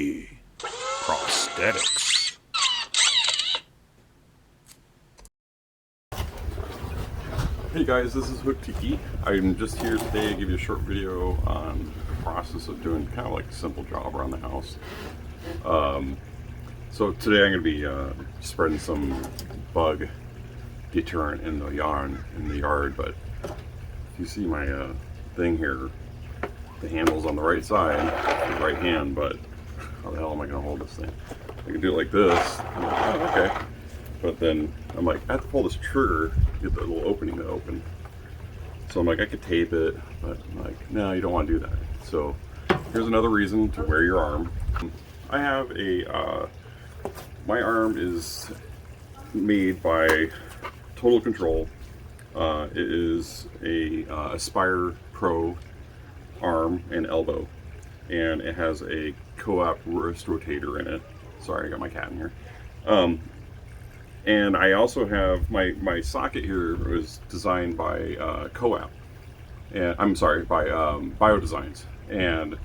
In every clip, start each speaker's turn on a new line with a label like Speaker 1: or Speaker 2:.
Speaker 1: Tiki Prosthetics.
Speaker 2: Hey guys, this is Tiki. I'm just here today to give you a short video on the process of doing kind of like a simple job around the house. So today I'm going to be spreading some bug deterrent in the yard, but if you see my thing here, the handle's on the right side, the right hand, but how the hell am I going to hold this thing? I can do it like this. I'm like, oh, okay. But then I'm like, I have to pull this trigger to get the little opening to open. So I'm like, I could tape it, but I'm like, no, you don't want to do that. So here's another reason to wear your arm. I have a, my arm is made by Total Control. It is a Espire Pro arm and elbow, and it has a co-op wrist rotator in it. Sorry, I got my cat in here. And I also have my socket here was designed by co-op, and I'm sorry, by Biodesigns, and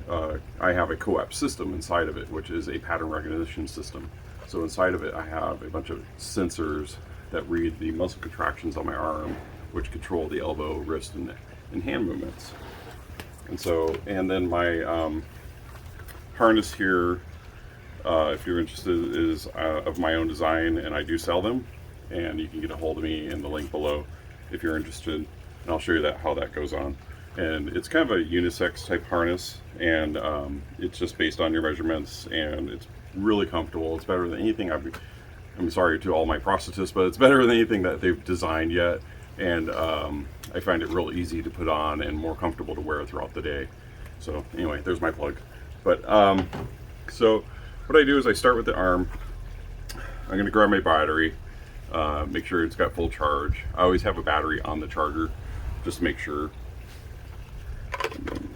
Speaker 2: I have a co-op system inside of it, which is a pattern recognition system. So inside of it, I have a bunch of sensors that read the muscle contractions on my arm, which control the elbow, wrist, and hand movements. And so, and then my harness here, if you're interested, is of my own design, and I do sell them. And you can get a hold of me in the link below if you're interested, and I'll show you how that goes on. And it's kind of a unisex type harness, and it's just based on your measurements, and it's really comfortable. It's better than anything I'm sorry to all my prosthetists, but it's better than anything that they've designed yet. And I find it real easy to put on and more comfortable to wear throughout the day. So anyway, there's my plug. But so what I do is I start with the arm. I'm going to grab my battery, make sure it's got full charge. I always have a battery on the charger, just to make sure.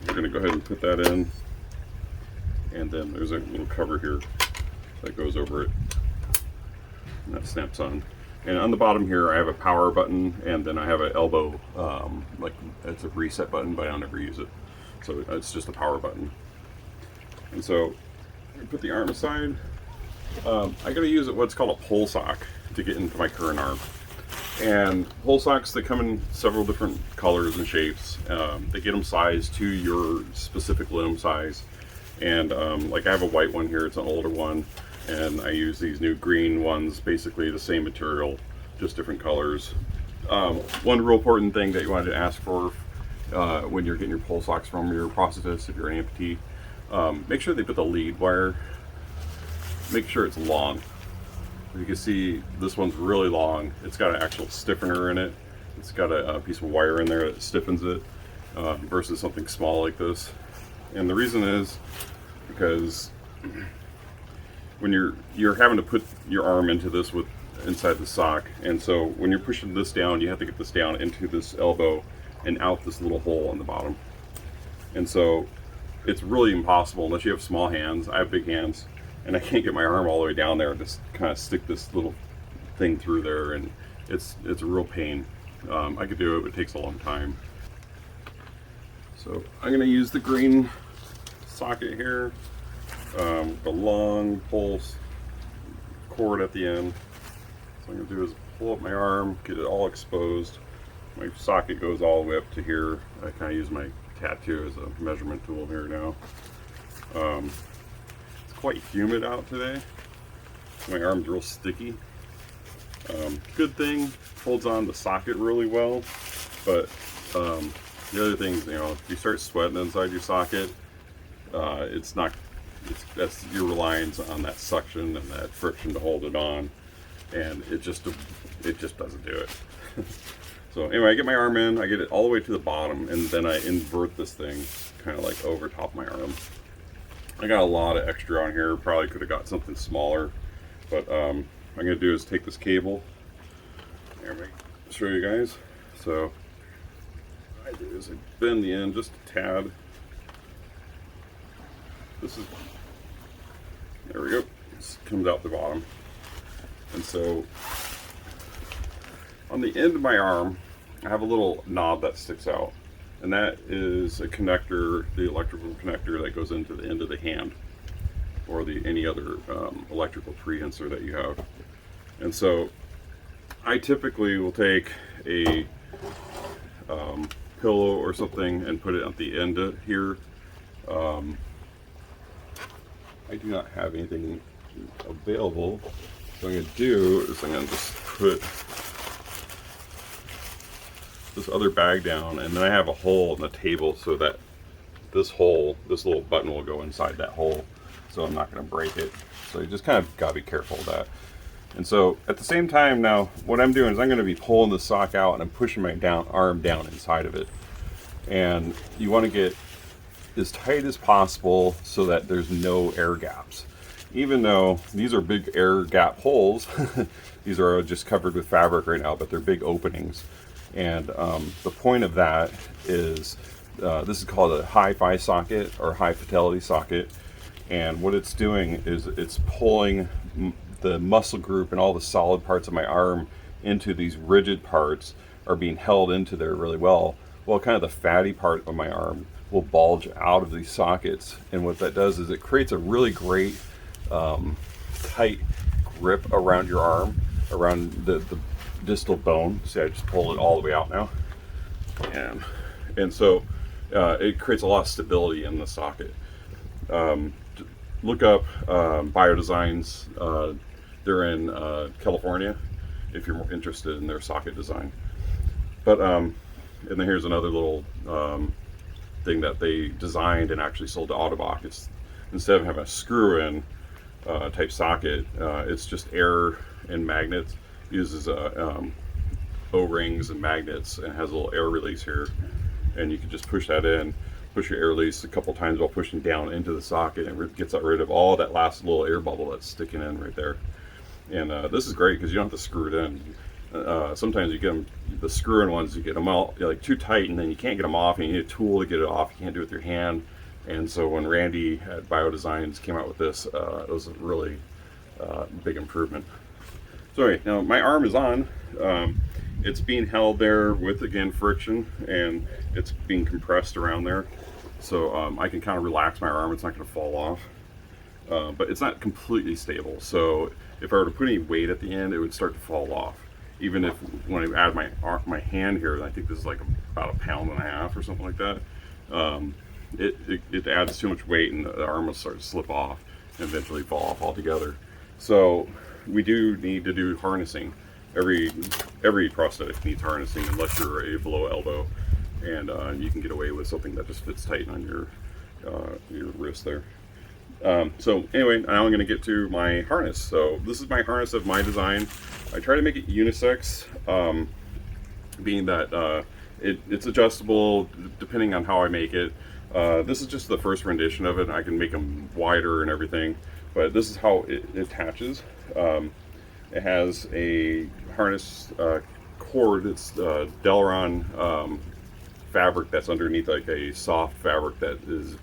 Speaker 2: We're going to go ahead and put that in, and then there's a little cover here that goes over it, and that snaps on. And on the bottom here I have a power button, and then I have an elbow, like it's a reset button, but I don't ever use it, so it's just a power button. And so I put the arm aside. I gotta use what's called a pull sock to get into my current arm. And pull socks, they come in several different colors and shapes. They get them sized to your specific limb size. And like I have a white one here, it's an older one. And I use these new green ones, basically the same material, just different colors. One real important thing that you wanted to ask for when you're getting your pull socks from your prosthetist, if you're an amputee, make sure they put the lead wire, make sure it's long. You can see this one's really long. It's got an actual stiffener in it. It's got a piece of wire in there that stiffens it versus something small like this. And the reason is because when you're having to put your arm into this inside the sock, and so when you're pushing this down, you have to get this down into this elbow and out this little hole on the bottom. And so it's really impossible unless you have small hands. I have big hands, and I can't get my arm all the way down there and just kind of stick this little thing through there, and it's a real pain. I could do it, but it takes a long time. So I'm going to use the green socket here, the long pulse cord at the end. So I'm going to do is pull up my arm, get it all exposed. My socket goes all the way up to here. I kind of use my tattoo as a measurement tool here now. It's quite humid out today. My arm's real sticky. Good thing, holds on the socket really well, but the other thing is, you know, if you start sweating inside your socket, that's your reliance on that suction and that friction to hold it on, and it just doesn't do it. So anyway, I get my arm in, I get it all the way to the bottom, and then I invert this thing kind of like over top my arm. I got a lot of extra on here, probably could have got something smaller, but I'm going to do is take this cable, let me show you guys. So what I do is I bend the end just a tad. There we go, this comes out the bottom. And so on the end of my arm, I have a little knob that sticks out. and that is a connector, the electrical connector that goes into the end of the hand. or any other electrical pre-insert that you have. And so I typically will take a pillow or something and put it at the end of here. I do not have anything available. What I'm going to do is I'm going to just put this other bag down, and then I have a hole in the table so that this little button will go inside that hole, so I'm not going to break it. So you just kind of got to be careful of that. And so at the same time now, what I'm doing is I'm going to be pulling the sock out and I'm pushing my arm down inside of it. And you want to get as tight as possible so that there's no air gaps. Even though these are big air gap holes, these are just covered with fabric right now, but they're big openings. And the point of that is, this is called a high-fi socket or high fidelity socket. And what it's doing is it's pulling the muscle group and all the solid parts of my arm into these rigid parts are being held into there really well. Well, kind of the fatty part of my arm will bulge out of these sockets. And what that does is it creates a really great tight grip around your arm, around the distal bone. See, I just pulled it all the way out now. And so it creates a lot of stability in the socket. Look up Biodesigns. They're in California if you're more interested in their socket design. But and then here's another little thing that they designed and actually sold to Autobach. It's instead of having a screw-in type socket, it's just air and magnets. It uses O-rings and magnets, and has a little air release here, and you can just push that in, push your air release a couple times while pushing down into the socket, and it gets rid of all that last little air bubble that's sticking in right there. And this is great because you don't have to screw it in. Sometimes you get them, the screw-in ones, you get them all like too tight, and then you can't get them off, and you need a tool to get it off. You can't do it with your hand. And so when Randy at Biodesigns came out with this, it was a really big improvement. So anyway, now my arm is on. It's being held there with, again, friction, and it's being compressed around there. So I can kind of relax my arm. It's not going to fall off. But it's not completely stable. So if I were to put any weight at the end, it would start to fall off. Even if, when I add my hand here, I think this is like about 1.5 pounds or something like that. It adds too much weight, and the arm will start to slip off and eventually fall off altogether. So we do need to do harnessing. Every prosthetic needs harnessing, unless you're a below elbow, and you can get away with something that just fits tight on your wrist there. So anyway, now I'm going to get to my harness. So this is my harness of my design. I try to make it unisex, being that it's adjustable depending on how I make it. This is just the first rendition of it. I can make them wider and everything, but this is how it attaches. It has a harness cord. It's Delron fabric that's underneath, like a soft fabric that is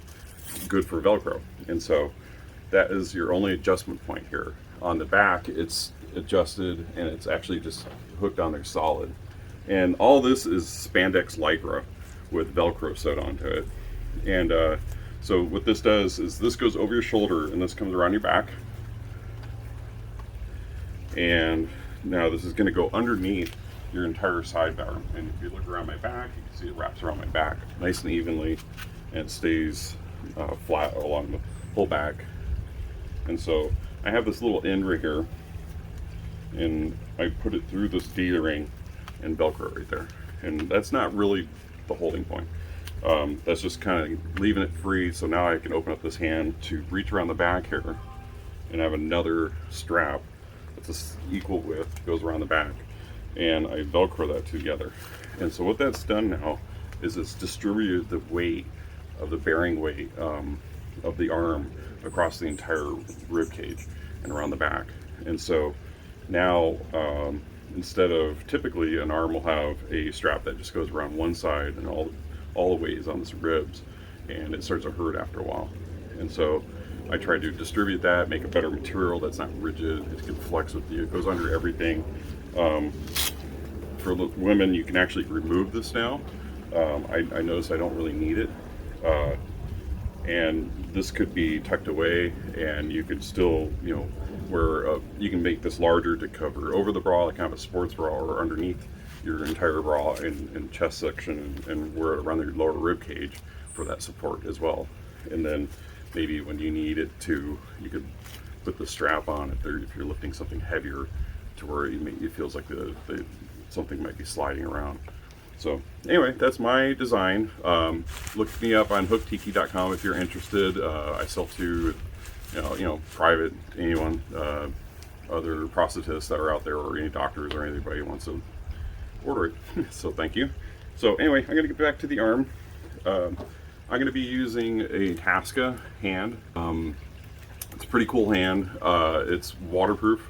Speaker 2: good for Velcro. And so that is your only adjustment point here. On the back, it's adjusted, and it's actually just hooked on there solid. And all this is spandex lycra with Velcro sewed onto it. And so what this does is this goes over your shoulder, and this comes around your back. And now this is going to go underneath your entire sidebar. And if you look around my back, you can see it wraps around my back nice and evenly, and it stays flat along the whole back. And so I have this little end right here, and I put it through this D-ring and Velcro right there. And that's not really the holding point. That's just kind of leaving it free. So now I can open up this hand to reach around the back here, and have another strap that's this equal width, goes around the back, and I Velcro that together. And so what that's done now is it's distributed the weight of the bearing weight of the arm across the entire rib cage and around the back. And so now instead of, typically an arm will have a strap that just goes around one side, and all the weight is on its ribs, and it starts to hurt after a while. And so I try to distribute that, make a better material that's not rigid. It can flex with you. It goes under everything. For women, you can actually remove this now. I notice I don't really need it. and this could be tucked away, and you could still, you know, where you can make this larger to cover over the bra, like kind of a sports bra, or underneath your entire bra and chest section, and wear it around your lower rib cage for that support as well. And then maybe when you need it to, you could put the strap on if you're lifting something heavier, to where it feels like something might be sliding around. So anyway, that's my design. Look me up on hooktiki.com if you're interested. I sell to private, anyone, other prosthetists that are out there, or any doctors or anybody who wants to order it. So thank you. So anyway, I'm gonna get back to the arm. I'm gonna be using a Tasca hand. It's a pretty cool hand. It's waterproof.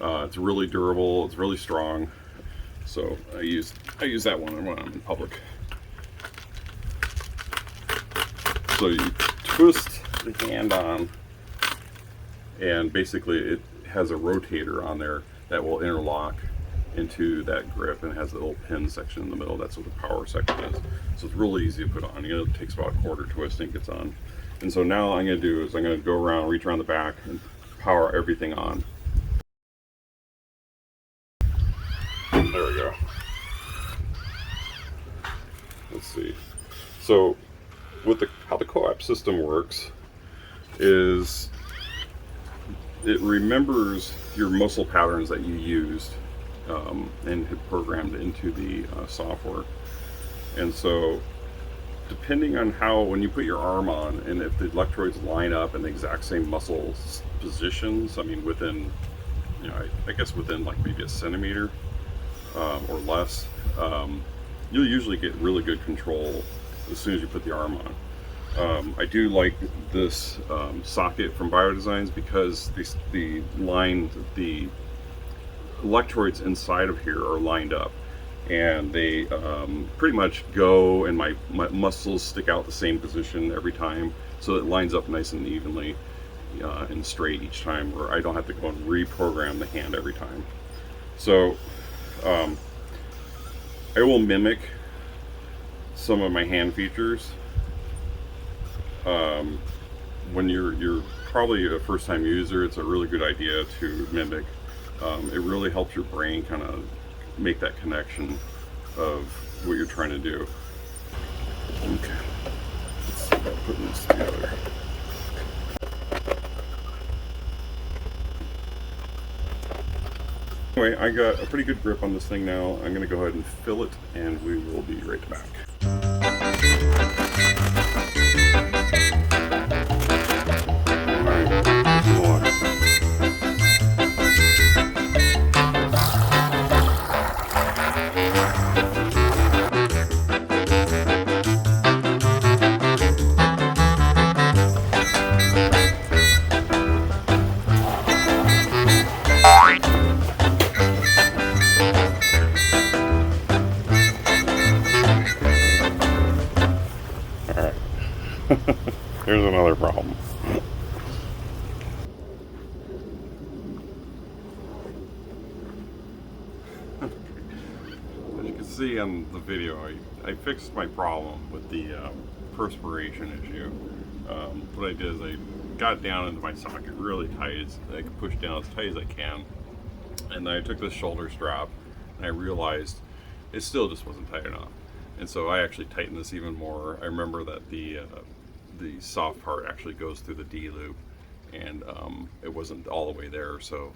Speaker 2: It's really durable. It's really strong. So I use that one when I'm in public. So you twist the hand on, and basically it has a rotator on there that will interlock into that grip, and it has a little pin section in the middle. That's what the power section is. So it's really easy to put on. It takes about a quarter twist and it gets on. And so now I'm going to do is I'm going to go around, reach around the back, and power everything on. There we go. Let's see. So how the co-op system works is it remembers your muscle patterns that you used and had programmed into the software. And so depending on when you put your arm on, and if the electrodes line up in the exact same muscle positions, I mean within, I guess within like maybe a centimeter or less, you'll usually get really good control as soon as you put the arm on. I do like this socket from Biodesigns, because the electrodes inside of here are lined up, and they pretty much go, and my muscles stick out the same position every time, so it lines up nice and evenly and straight each time, where I don't have to go and reprogram the hand every time. So I will mimic some of my hand features. When you're probably a first-time user, it's a really good idea to mimic. It really helps your brain kind of make that connection of what you're trying to do. Okay, let's see about putting this together. Anyway, I got a pretty good grip on this thing now. I'm going to go ahead and fill it, and we will be right back. Here's another problem. As you can see on the video, I fixed my problem with the perspiration issue. What I did is I got down into my socket really tight. I could push down as tight as I can. And then I took this shoulder strap, and I realized it still just wasn't tight enough. And so I actually tightened this even more. I remember that the soft part actually goes through the D loop, and it wasn't all the way there, so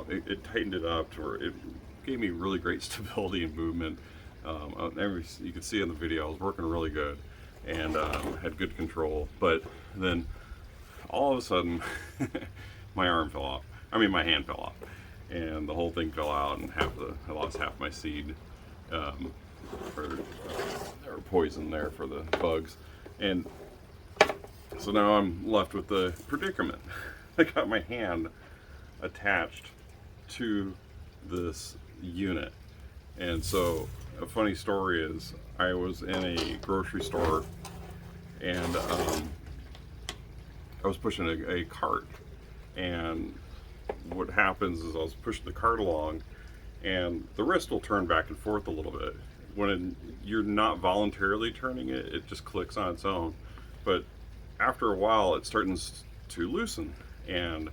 Speaker 2: it tightened it up to where it gave me really great stability and movement. You can see in the video I was working really good, and had good control. But then all of a sudden my arm fell off. I mean, my hand fell off, and the whole thing fell out, and I lost half my seed, or poison there for the bugs. And so now I'm left with the predicament. I got my hand attached to this unit. And so a funny story is, I was in a grocery store, and I was pushing a cart. And what happens is I was pushing the cart along, and the wrist will turn back and forth a little bit. When you're not voluntarily turning it, it just clicks on its own. But after a while it starts to loosen and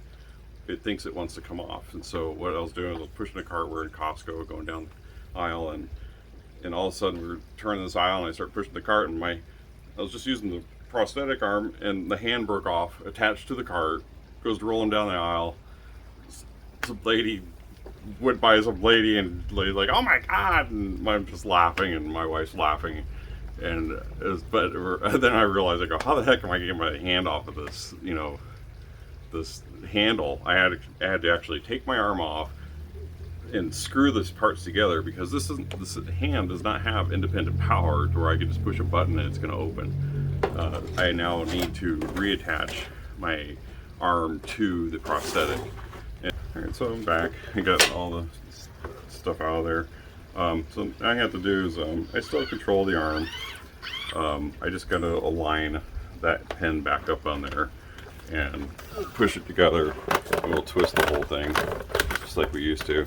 Speaker 2: it thinks it wants to come off. And so what I was doing is I was pushing a cart. We're in Costco going down the aisle, and all of a sudden we're turning this aisle and I start pushing the cart, and I was just using the prosthetic arm and the hand broke off, attached to the cart, goes rolling down the aisle. Some lady went by some lady and lady's like, "Oh my God," and I'm just laughing and my wife's laughing. And then I realized, I go, how the heck am I getting my hand off of this, you know, this handle? I had to actually take my arm off and screw these parts together, because this hand does not have independent power to where I can just push a button and it's going to open. I now need to reattach my arm to the prosthetic. Alright, so I'm back. I got all the stuff out of there. So all I have to do is, I still control the arm. I just got to align that pin back up on there and push it together, and we'll twist the whole thing just like we used to.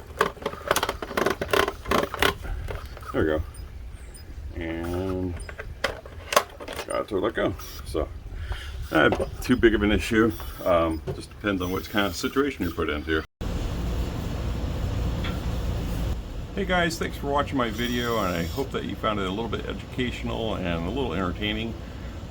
Speaker 2: There we go. And got to let go. So not too big of an issue. Just depends on what kind of situation you're put into. Hey guys, thanks for watching my video, and I hope that you found it a little bit educational and a little entertaining.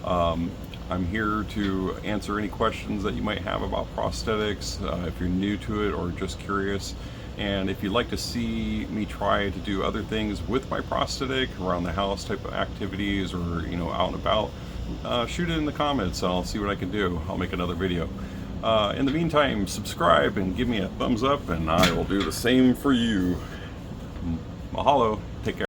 Speaker 2: I'm here to answer any questions that you might have about prosthetics, if you're new to it or just curious. And if you'd like to see me try to do other things with my prosthetic, around the house type of activities, or out and about, shoot it in the comments and I'll see what I can do. I'll make another video. In the meantime, subscribe and give me a thumbs up, and I will do the same for you. Mahalo. Take care.